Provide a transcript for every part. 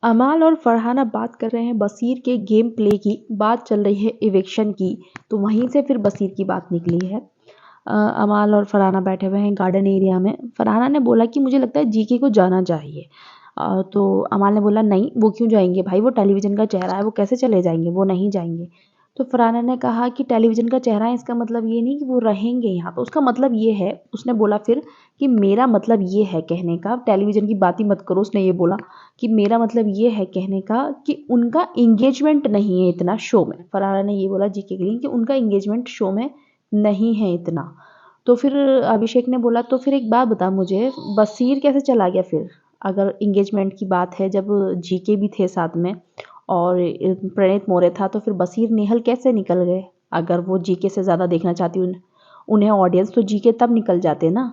अमाल और फरहाना बात कर रहे हैं बसीर के गेम प्ले की। बात चल रही है इविक्शन की, तो वहीं से फिर बसीर की बात निकली है। अमाल और फरहाना बैठे हुए हैं गार्डन एरिया में। फरहाना ने बोला कि मुझे लगता है जीके को जाना चाहिए। तो अमाल ने बोला नहीं, वो क्यों जाएंगे भाई, वो टेलीविज़न का चेहरा है, वो कैसे चले जाएंगे, वो नहीं जाएंगे। तो फरहाना ने कहा कि टेलीविज़न का चेहरा है, इसका मतलब ये नहीं कि वो रहेंगे यहाँ पर, उसका मतलब ये है। उसने बोला फिर कि मेरा मतलब ये है कहने का, टेलीविज़न की बात ही मत करो, उसने ये बोला कि मेरा मतलब ये है कहने का कि उनका इंगेजमेंट नहीं है इतना शो में। फरहाना ने ये बोला जीके के लिए कि उनका इंगेजमेंट शो में नहीं है इतना। तो फिर अभिषेक ने बोला तो फिर एक बात बता मुझे, बसीर कैसे चला गया फिर, अगर इंगेजमेंट की बात है, जब जीके भी थे साथ में और प्रणीत मोरे था, तो फिर बसीर नेहल कैसे निकल गए? अगर वो जीके से ज़्यादा देखना चाहती उन्हें ऑडियंस, तो जीके तब निकल जाते ना।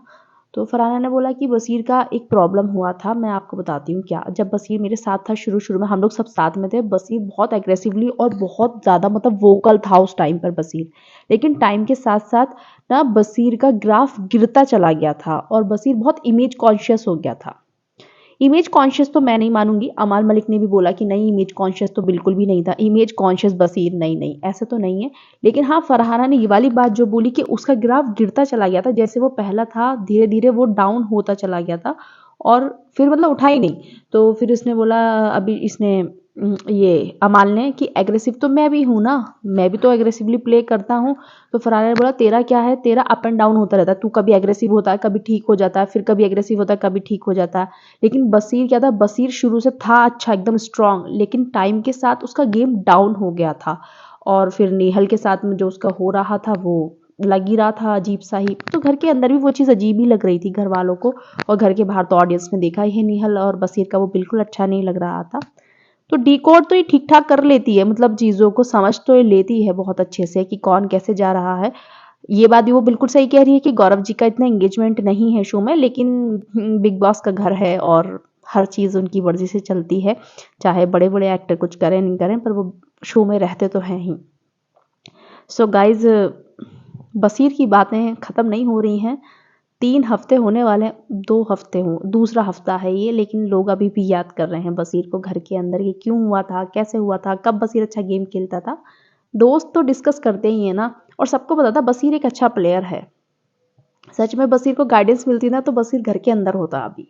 तो फरहाना ने बोला कि बसीर का एक प्रॉब्लम हुआ था, मैं आपको बताती हूँ क्या। जब बसीर मेरे साथ था शुरू में, हम लोग सब साथ में थे, बसीर बहुत एग्रेसिवली और बहुत ज़्यादा मतलब वोकल था उस टाइम पर बसीर। लेकिन टाइम के साथ साथ ना बसीर का ग्राफ गिरता चला गया था और बसीर बहुत इमेज कॉन्शियस हो गया था। इमेज कॉन्शियस तो मैं नहीं मानूंगी, अमाल मलिक ने भी बोला कि नहीं इमेज कॉन्शियस तो बिल्कुल भी नहीं था, इमेज कॉन्शियस बसीर नहीं नहीं ऐसे तो नहीं है। लेकिन हाँ, फरहाना ने ये वाली बात जो बोली कि उसका ग्राफ गिरता चला गया था, जैसे वो पहला था धीरे धीरे वो डाउन होता चला गया था और फिर मतलब उठा ही नहीं। तो फिर इसने बोला, अभी इसने ये अमाल ने, कि एग्रेसिव तो मैं भी हूँ ना, मैं भी तो एग्रेसिवली प्ले करता हूँ। तो फरहाना ने बोला तेरा क्या है, तेरा अप एंड डाउन होता रहता है, तू कभी एग्रेसिव होता है, कभी ठीक हो जाता है, फिर कभी एग्रेसिव होता है, कभी ठीक हो जाता है। लेकिन बसीर क्या था, बसीर शुरू से था अच्छा एकदम स्ट्रांग, लेकिन टाइम के साथ उसका गेम डाउन हो गया था। और फिर नेहल के साथ में जो उसका हो रहा था वो लग ही रहा था अजीब सा ही, तो घर के अंदर भी वो चीज़ अजीब ही लग रही थी घर वालों को, और घर के बाहर तो ऑडियंस ने देखा ही है नेहल और बसीर का वो बिल्कुल अच्छा नहीं लग रहा था। तो डिकोड तो ये ठीक ठाक कर लेती है, मतलब चीज़ों को समझ तो ये लेती है बहुत अच्छे से कि कौन कैसे जा रहा है। ये बात भी वो बिल्कुल सही कह रही है कि गौरव जी का इतना एंगेजमेंट नहीं है शो में, लेकिन बिग बॉस का घर है और हर चीज़ उनकी मर्जी से चलती है, चाहे बड़े बड़े एक्टर कुछ करें नहीं करें, पर वो शो में रहते तो हैं ही। सो गाइज, बसीर की बातें ख़त्म नहीं हो रही हैं। 3 हफ्ते होने वाले हैं, 2 हफ्ते हो, दूसरा हफ्ता है ये, लेकिन लोग अभी भी याद कर रहे हैं बसीर को घर के अंदर, ये क्यों हुआ था, कैसे हुआ था, कब बसीर अच्छा गेम खेलता था। दोस्त तो डिस्कस करते ही है ना, और सबको पता था बसीर एक अच्छा प्लेयर है। सच में बसीर को गाइडेंस मिलती ना तो बसीर घर के अंदर होता अभी।